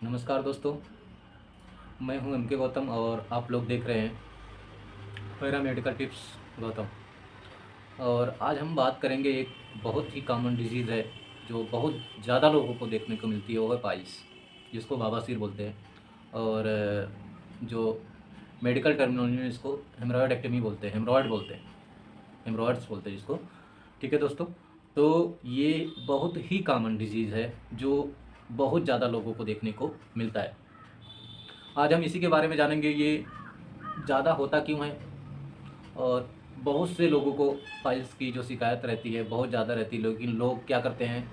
नमस्कार दोस्तों, मैं हूं एम के गौतम और आप लोग देख रहे हैं पैरा मेडिकल टिप्स गौतम। और आज हम बात करेंगे एक बहुत ही कॉमन डिजीज़ है जो बहुत ज़्यादा लोगों को देखने को मिलती है, वो है पाइल्स, जिसको बवासीर बोलते हैं। और जो मेडिकल टर्मिनोलॉजी में इसको हेमरॉयडेक्टमी बोलते हैं, हेमरॉयड बोलते हैं, हेमरॉयड्स बोलते हैं जिसको। ठीक है दोस्तों, तो ये बहुत ही कॉमन डिजीज़ है जो बहुत ज़्यादा लोगों को देखने को मिलता है। आज हम इसी के बारे में जानेंगे, ये ज़्यादा होता क्यों है और बहुत से लोगों को पाइल्स की जो शिकायत रहती है बहुत ज़्यादा रहती है, लेकिन लोग क्या करते हैं,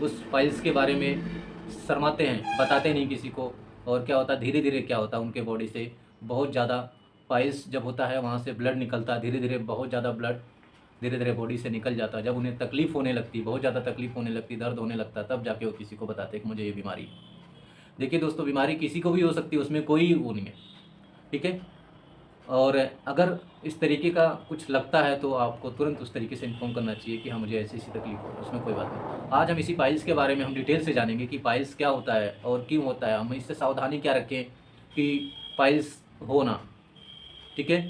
उस पाइल्स के बारे में शर्माते हैं, बताते नहीं किसी को। और क्या होता है, धीरे धीरे क्या होता है, उनके बॉडी से बहुत ज़्यादा पाइल्स जब होता है वहाँ से ब्लड निकलता है, धीरे धीरे बहुत ज़्यादा ब्लड धीरे धीरे बॉडी से निकल जाता है। जब उन्हें तकलीफ़ होने लगती, बहुत ज़्यादा तकलीफ़ होने लगती, दर्द होने लगता है, तब जाके वो किसी को बताते हैं कि मुझे ये बीमारी है। देखिए दोस्तों, बीमारी किसी को भी हो सकती है, उसमें कोई वो नहीं है। ठीक है। और अगर इस तरीके का कुछ लगता है तो आपको तुरंत उस तरीके से इन्फॉर्म करना चाहिए कि हाँ, मुझे ऐसी-ऐसी तकलीफ़ हो रही है, उसमें कोई बात नहीं। आज हम इसी पाइल्स के बारे में हम डिटेल से जानेंगे कि पाइल्स क्या होता है और क्यों होता है, हम इससे सावधानी क्या रखें कि पाइल्स हो ना। ठीक है?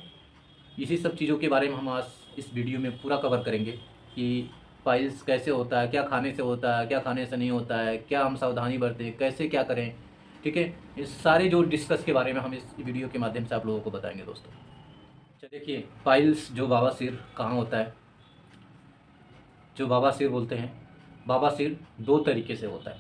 इसी सब चीज़ों के बारे में हम आज इस वीडियो में पूरा कवर करेंगे कि पाइल्स कैसे होता है, क्या खाने से होता है, क्या खाने से नहीं होता है, क्या हम सावधानी बरतें, कैसे क्या करें। ठीक है? इस सारे जो डिस्कस के बारे में हम इस वीडियो के माध्यम से आप लोगों को बताएँगे दोस्तों। अच्छा देखिए, पाइल्स जो बवासीर कहाँ होता है, जो बवासीर बोलते हैं, बवासीर 2 तरीके से होता है।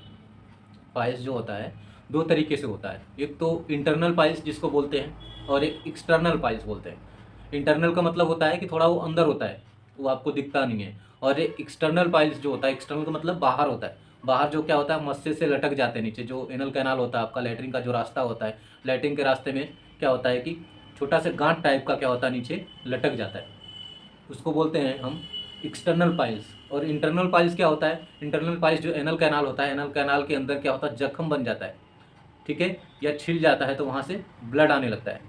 पाइल्स जो होता है 2 तरीके से होता है। एक तो इंटरनल पाइल्स जिसको बोलते हैं और एक एक्सटर्नल पाइल्स बोलते हैं। इंटरनल का मतलब होता है कि थोड़ा वो अंदर होता है, वो आपको दिखता नहीं है। और एक एक्सटर्नल पाइल्स जो होता है, एक्सटर्नल का मतलब बाहर होता है। बाहर जो क्या होता है, मस्से से लटक जाते हैं नीचे, जो एनल कैनाल होता है आपका, लैट्रिन का जो रास्ता होता है, लैट्रिन के रास्ते में क्या होता है कि छोटा सा गाँठ टाइप का क्या होता है, नीचे लटक जाता है, उसको बोलते हैं हम एक्सटर्नल पाइल्स। और इंटरनल पाइल्स क्या होता है, इंटरनल पाइल्स जो एनल कैनाल होता है, एनल कैनाल के अंदर क्या होता है, जख्म बन जाता है। ठीक है, या छिल जाता है तो वहाँ से ब्लड आने लगता है।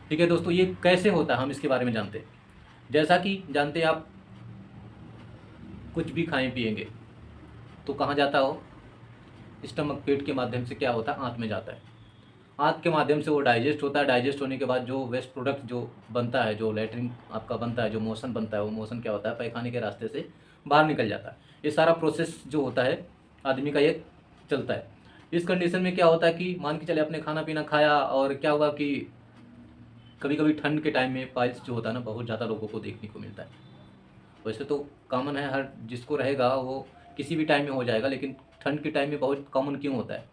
ठीक है दोस्तों, ये कैसे होता है हम इसके बारे में जानते हैं। जैसा कि जानते हैं आप, कुछ भी खाएं पिएंगे तो कहाँ जाता हो, स्टमक, पेट के माध्यम से क्या होता है, आँत में जाता है। आँत के माध्यम से वो डाइजेस्ट होता है। डाइजेस्ट होने के बाद जो वेस्ट प्रोडक्ट जो बनता है, जो लैट्रिन आपका बनता है, जो मोशन बनता है, वो मोशन क्या होता है, पैखाने के रास्ते से बाहर निकल जाता है। ये सारा प्रोसेस जो होता है आदमी का, ये चलता है। इस कंडीशन में क्या होता है कि मान के चले आपने खाना पीना खाया और क्या हुआ कि कभी कभी ठंड के टाइम में पाइल्स जो होता है ना, बहुत ज़्यादा लोगों को देखने को मिलता है। वैसे तो कॉमन है, हर जिसको रहेगा वो किसी भी टाइम में हो जाएगा, लेकिन ठंड के टाइम में बहुत कॉमन क्यों होता है।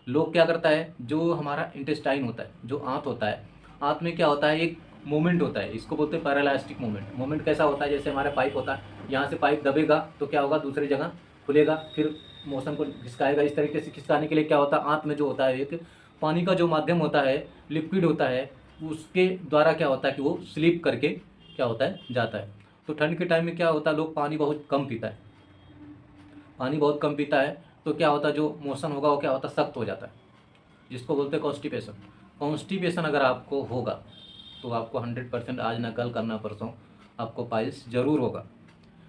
लोग क्या करता है, जो हमारा इंटेस्टाइन होता है, जो आंत होता है, आंत में क्या होता है, एक मूवमेंट होता है, इसको बोलते हैं पैरालास्टिक मूवमेंट। मूवमेंट कैसा होता है, जैसे हमारा पाइप होता है, यहाँ से पाइप दबेगा तो क्या होगा, दूसरी जगह खुलेगा, फिर मोशन को खिसकाएगा। इस तरीके से खिसकाने के लिए क्या होता है, आंत में जो होता है एक पानी का जो माध्यम होता है, लिक्विड होता है, उसके द्वारा क्या होता है कि वो स्लिप करके क्या होता है, जाता है। तो ठंड के टाइम में क्या होता है, लोग पानी बहुत कम पीता है, पानी बहुत कम पीता है, तो क्या होता है, जो मोशन होगा वो क्या होता है, सख्त हो जाता है, जिसको बोलते हैं कॉन्स्टिपेशन। कॉन्स्टिपेशन अगर आपको होगा तो आपको 100% आज ना कल करना परसों आपको पाइल्स ज़रूर होगा।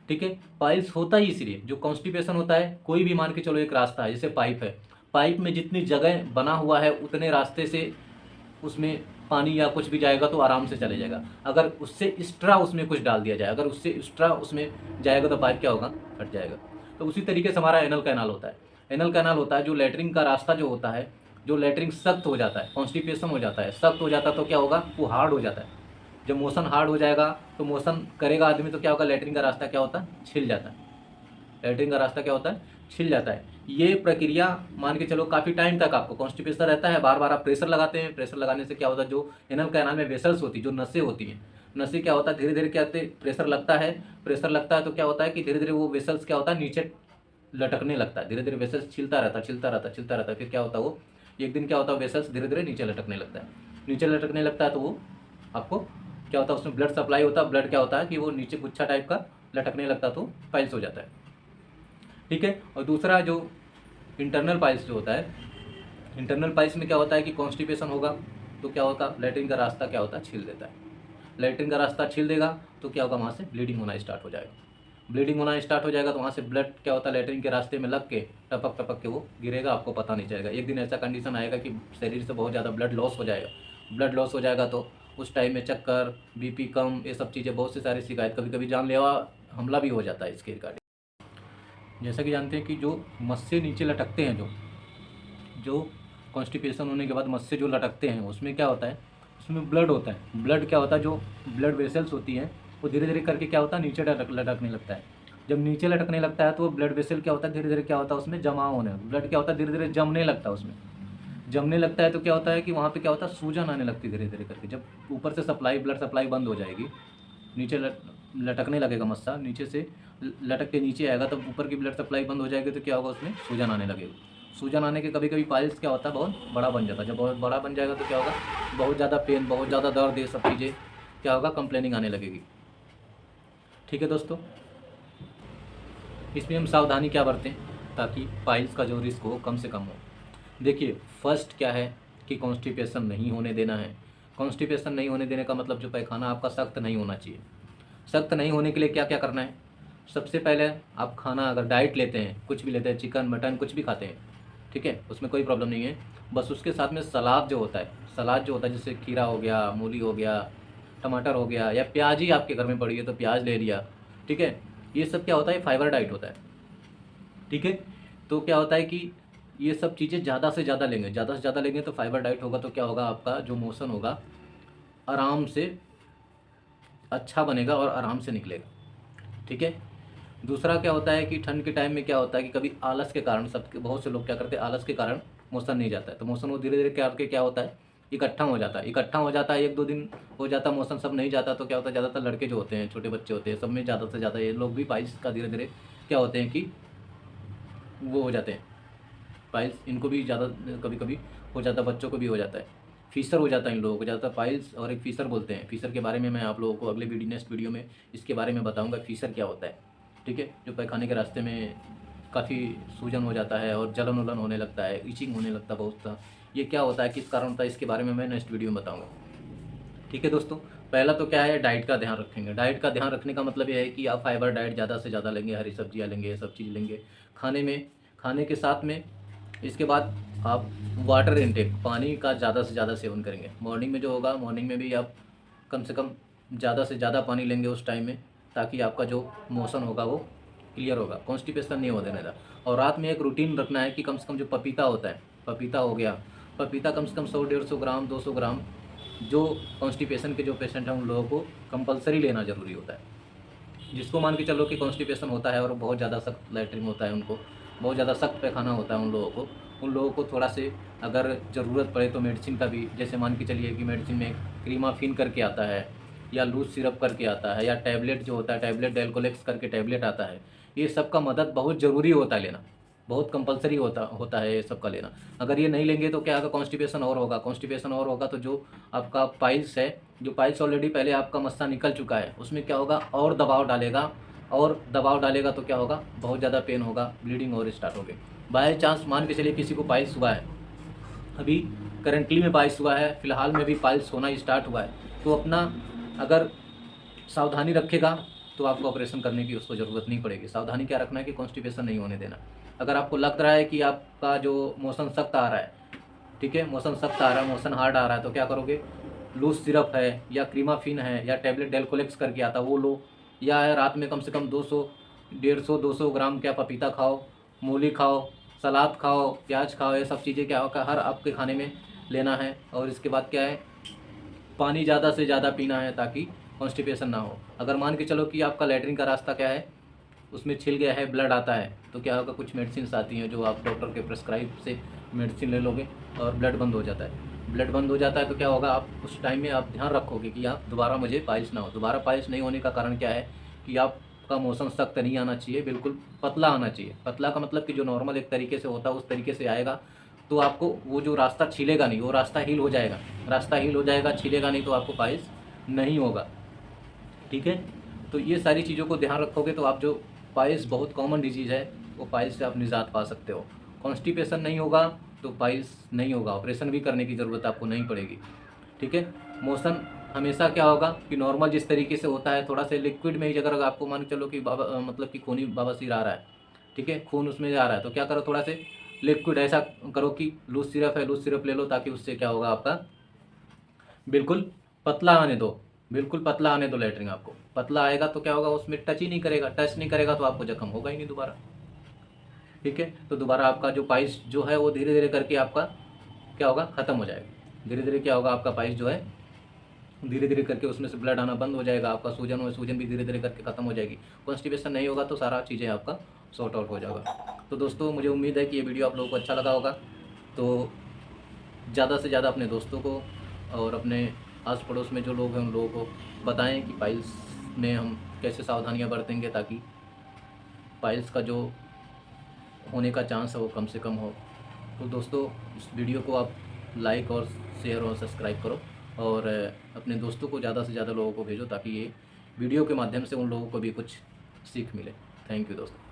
ठीक है, पाइल्स होता ही इसलिए, जो कॉन्स्टिपेशन होता है, कोई भी मान के चलो एक रास्ता है, जैसे पाइप है, पाइप में जितनी जगह बना हुआ है उतने रास्ते से उसमें पानी या कुछ भी जाएगा तो आराम से चले जाएगा। अगर उससे एक्स्ट्रा उसमें कुछ डाल दिया जाए, अगर उससे एक्स्ट्रा उसमें जाएगा तो पाइप क्या होगा, फट जाएगा। तो उसी तरीके से हमारा एनल कैनाल होता है। एनल कैनाल होता है जो लैट्रिन का रास्ता जो होता है, जो लैट्रिन सख्त हो जाता है, कॉन्स्टिपेशन हो जाता है, सख्त हो जाता है तो क्या होगा, वो हार्ड हो जाता है। जब मोशन हार्ड हो जाएगा तो मोशन करेगा आदमी तो क्या होगा, लैट्रिन का रास्ता क्या होता है, छिल जाता है। लैट्रिन का रास्ता क्या होता है, छिल जाता है। ये प्रक्रिया मान के चलो काफ़ी टाइम तक आपको कॉन्स्टिपेशन रहता है, बार बार आप प्रेशर लगाते हैं, प्रेशर लगाने से क्या होता है, जो एनल कैनाल में वेसल्स होती है, जो नसें होती हैं, नसें क्या होता है, धीरे धीरे क्या होते हैं, प्रेशर लगता है, प्रेशर लगता है तो क्या होता है कि धीरे धीरे वो वेसल्स क्या होता है, नीचे लटकने लगता है, धीरे धीरे वेसल्स छिलता रहता है, छिलता रहता है, छिलता रहता है। फिर क्या होता है, वो एक दिन क्या होता है, वेसल्स धीरे धीरे नीचे लटकने लगता है। नीचे लटकने लगता है तो वो आपको क्या होता है, उसमें ब्लड सप्लाई होता है, ब्लड क्या होता है कि वो नीचे गुच्छा टाइप का लटकने लगता है तो पाइल्स हो जाता है। ठीक है। और दूसरा जो इंटरनल पाइल्स जो होता है, इंटरनल पाइल्स में क्या होता है कि कॉन्स्टिपेशन होगा तो क्या होगा, लैट्रिन का रास्ता क्या होता है, छील देता है। लैट्रिन का रास्ता छील देगा तो क्या होगा, वहाँ से ब्लीडिंग होना स्टार्ट हो जाएगा। ब्लीडिंग होना स्टार्ट हो जाएगा तो वहाँ से ब्लड क्या होता है लेटरिन के रास्ते में लग के टपक टपक के वो गिरेगा, आपको पता नहीं चलेगा। एक दिन ऐसा कंडीशन आएगा कि शरीर से बहुत ज़्यादा ब्लड लॉस हो जाएगा। ब्लड लॉस हो जाएगा तो उस टाइम में चक्कर, बीपी कम, ये सब चीज़ें, बहुत सी सारी शिकायत, कभी कभी जानलेवा हमला भी हो जाता है इसके रिगार्डिंग। जैसा कि जानते हैं कि जो मस्से नीचे लटकते हैं, जो कॉन्स्टिपेशन होने के बाद मस्से जो लटकते हैं, उसमें क्या होता है, उसमें ब्लड होता है। ब्लड क्या होता है, जो ब्लड वेसल्स होती हैं वो धीरे धीरे करके क्या होता है, नीचे लटकने लगता है। जब नीचे लटकने लगता है तो वो ब्लड वेसल क्या होता है, धीरे धीरे क्या होता है, उसमें जमा होने, ब्लड क्या होता है, धीरे धीरे जमने लगता है। उसमें जमने लगता है तो क्या होता है कि वहाँ पे क्या होता है, सूजन आने लगती है धीरे धीरे करके। जब ऊपर से सप्लाई, ब्लड सप्लाई बंद हो जाएगी, नीचे लटकने लगेगा मस्सा, नीचे से लटक के नीचे आएगा, तब ऊपर की ब्लड सप्लाई बंद हो जाएगी तो क्या होगा, उसमें सूजन आने लगेगी। सूजन आने के कभी कभी पाइल्स क्या होता है, बहुत बड़ा बन जाता है। जब बहुत बड़ा बन जाएगा तो क्या होगा, बहुत ज़्यादा पेन, बहुत ज़्यादा दर्द, ये सब चीज़ें क्या होगा, कंप्लेनिंग आने लगेगी। ठीक है दोस्तों, इसमें हम सावधानी क्या बरतें ताकि पाइल्स का जो रिस्क हो कम से कम हो। देखिए, फर्स्ट क्या है कि कॉन्स्टिपेशन नहीं होने देना है। कॉन्स्टिपेशन नहीं होने देने का मतलब जो पैखाना आपका सख्त नहीं होना चाहिए। सख्त नहीं होने के लिए क्या क्या करना है, सबसे पहले आप खाना अगर डाइट लेते हैं, कुछ भी लेते हैं, चिकन मटन कुछ भी खाते हैं, ठीक है, उसमें कोई प्रॉब्लम नहीं है। बस उसके साथ में सलाद जो होता है, सलाद जो होता है, जैसे खीरा हो गया, मूली हो गया, टमाटर हो गया, या प्याज ही आपके घर में पड़ी है तो प्याज ले लिया, ठीक है। ये सब क्या होता है, फाइबर डाइट होता है, ठीक है। तो क्या होता है कि ये सब चीज़ें ज़्यादा से ज़्यादा लेंगे, ज़्यादा से ज़्यादा लेंगे तो फाइबर डाइट होगा, तो क्या होगा, आपका जो मोशन होगा आराम से अच्छा बनेगा और आराम से निकलेगा, ठीक है। दूसरा क्या होता है कि ठंड के टाइम में क्या होता है कि कभी आलस के कारण, सबके बहुत से लोग क्या करते हैं, आलस के कारण मोशन नहीं जाता है, तो मोशन वो धीरे धीरे करके क्या होता है, इकट्ठा हो जाता है, इकट्ठा हो जाता है, एक दो दिन हो जाता है मोशन, सब नहीं जाता तो क्या होता है, ज़्यादातर लड़के जो होते हैं, छोटे बच्चे होते हैं, सब में ज़्यादा से ज़्यादा ये लोग भी पाइल्स का धीरे धीरे क्या होते हैं कि वो हो जाते हैं, पाइल्स इनको भी ज़्यादा कभी कभी हो जाता है, बच्चों को भी हो जाता है, फीसर हो जाता है इन लोगों को ज़्यादातर पाइल्स, और एक फीसर बोलते हैं। फीसर के बारे में मैं आप लोगों को अगले वीडियो, नेक्स्ट वीडियो में इसके बारे में बताऊंगा, फीसर क्या होता है, ठीक है। जो पैखाने के रास्ते में काफ़ी सूजन हो जाता है और जलन उलन होने लगता है, इचिंग होने लगता है बहुत सा, ये क्या होता है, किस कारण होता है, इसके बारे में मैं नेक्स्ट वीडियो में बताऊँगा। ठीक है दोस्तों, पहला तो क्या है, डाइट का ध्यान रखेंगे। डाइट का ध्यान रखने का मतलब ये है कि आप फाइबर डाइट ज़्यादा से ज़्यादा लेंगे, हरी सब्जियाँ लेंगे, सब चीज़ लेंगे खाने में, खाने के साथ में। इसके बाद आप वाटर इनटेक, पानी का ज़्यादा से ज़्यादा सेवन करेंगे। मॉर्निंग में जो होगा, मॉर्निंग में भी आप कम से कम ज़्यादा से ज़्यादा पानी लेंगे उस टाइम में, ताकि आपका जो मोशन होगा वो क्लियर होगा, कॉन्स्टिपेशन नहीं होने देगा। और रात में एक रूटीन रखना है कि कम से कम जो पपीता होता है, पपीता हो गया, पपीता कम से कम 100-150 ग्राम, 200 ग्राम, जो कॉन्स्टिपेशन के जो पेशेंट हैं उन लोगों को कंपलसरी लेना ज़रूरी होता है। जिसको मान के चलो कि कॉन्स्टिपेशन होता है और बहुत ज़्यादा सख्त लैट्रिन होता है, उनको बहुत ज़्यादा सख्त पैखाना होता है, उन लोगों को थोड़ा से अगर ज़रूरत पड़े तो मेडिसिन का भी, जैसे मान के चलिए कि मेडिसिन में क्रीमाफिन करके आता है, या लूज सिरप करके आता है, या टैबलेट जो होता है, टैबलेट डेल्कोलेक्स करके टैबलेट आता है, ये सब का मदद बहुत ज़रूरी होता है लेना, बहुत कंपलसरी होता है ये सब का लेना। अगर ये नहीं लेंगे तो क्या होगा, कॉन्स्टिपेशन और होगा, कॉन्स्टिपेशन और होगा तो जो आपका पाइल्स है, जो पाइल्स ऑलरेडी पहले आपका मस्सा निकल चुका है, उसमें क्या होगा, और दबाव डालेगा, और दबाव डालेगा तो क्या होगा, बहुत ज़्यादा पेन होगा, ब्लीडिंग और स्टार्ट हो गई। बाय चांस मान के चलिए किसी को पाइल्स हुआ है, अभी करेंटली में पाइल्स हुआ है, फिलहाल में भी पाइल्स होना स्टार्ट हुआ है, तो अपना अगर सावधानी रखेगा तो आपको ऑपरेशन करने की उसको ज़रूरत नहीं पड़ेगी। सावधानी क्या रखना है कि कॉन्स्टिपेशन नहीं होने देना। अगर आपको लग रहा है कि आपका जो मोशन सख्त आ रहा है, ठीक है, मोशन सख्त आ रहा है, मोशन हार्ड आ रहा है, तो क्या करोगे, लूज सिरप है, या क्रीमाफिन है, या टैबलेट डेल्कोलेक्स करके आता वो लो, या रात में कम से कम 200, 150-200 ग्राम क्या पपीता खाओ, मूली खाओ, सलाद खाओ, प्याज खाओ, ये सब चीज़ें क्या होगा, हर आपके खाने में लेना है। और इसके बाद क्या है, पानी ज़्यादा से ज़्यादा पीना है ताकि कॉन्स्टिपेशन ना हो। अगर मान के चलो कि आपका लैट्रिन का रास्ता क्या है, उसमें छिल गया है, ब्लड आता है, तो क्या होगा, कुछ मेडिसिन आती हैं जो आप डॉक्टर के प्रेस्क्राइब से मेडिसिन ले लोगे और ब्लड बंद हो जाता है। ब्लड बंद हो जाता है तो क्या होगा, आप उस टाइम में आप ध्यान रखोगे कि आप दोबारा मुझे पाइल्स ना हो। दोबारा पाइल्स नहीं होने का कारण क्या है कि आपका मोशन सख्त नहीं आना चाहिए, बिल्कुल पतला आना चाहिए। पतला का मतलब कि जो नॉर्मल एक तरीके से होता है उस तरीके से आएगा, तो आपको वो जो रास्ता छिलेगा नहीं, वो रास्ता हील हो जाएगा, रास्ता हील हो जाएगा, छिलेगा नहीं, तो आपको पाइल्स नहीं होगा। ठीक है, तो ये सारी चीज़ों को ध्यान रखोगे तो आप जो पाइल्स बहुत कॉमन डिजीज़ है, वो पाइल्स से आप निजात पा सकते हो। कॉन्स्टिपेशन नहीं होगा तो पाइल्स नहीं होगा, ऑपरेशन भी करने की ज़रूरत आपको नहीं पड़ेगी। ठीक है, मोशन हमेशा क्या होगा कि नॉर्मल जिस तरीके से होता है, थोड़ा सा लिक्विड में ही अगर आपको मान के चलो कि मतलब कि खूनी बवासीर आ रहा है, ठीक है, खून उसमें जा रहा है, तो क्या करो, थोड़ा से लिक्विड ऐसा करो कि लूज सिरप है, लूज सिरप ले लो, ताकि उससे क्या होगा आपका बिल्कुल पतला आने दो, बिल्कुल पतला आने दो लैट्रिन। आपको पतला आएगा तो क्या होगा, उसमें टच ही नहीं करेगा, टच नहीं करेगा तो आपको जख्म होगा ही नहीं दोबारा, ठीक है। तो दोबारा आपका जो पाइल्स जो है वो धीरे धीरे करके आपका क्या होगा, ख़त्म हो जाएगा। धीरे धीरे क्या होगा, आपका पाइल्स जो है धीरे धीरे करके उसमें से ब्लड आना बंद हो जाएगा, आपका सूजन और सूजन भी धीरे धीरे करके ख़त्म हो जाएगी। कॉन्स्टिपेशन नहीं होगा तो सारा चीज़ें आपका सॉर्ट आउट हो जाएगा। तो दोस्तों मुझे उम्मीद है कि ये वीडियो आप लोगों को अच्छा लगा होगा। तो ज़्यादा से ज़्यादा अपने दोस्तों को और अपने आस पड़ोस में जो लोग हैं उन लोगों को बताएं कि पाइल्स में हम कैसे सावधानियां बरतेंगे, ताकि पाइल्स का जो होने का चांस है वो कम से कम हो। तो दोस्तों इस वीडियो को आप लाइक और शेयर और सब्सक्राइब करो, और अपने दोस्तों को ज़्यादा से ज़्यादा लोगों को भेजो, ताकि ये वीडियो के माध्यम से उन लोगों को भी कुछ सीख मिले। थैंक यू दोस्तों।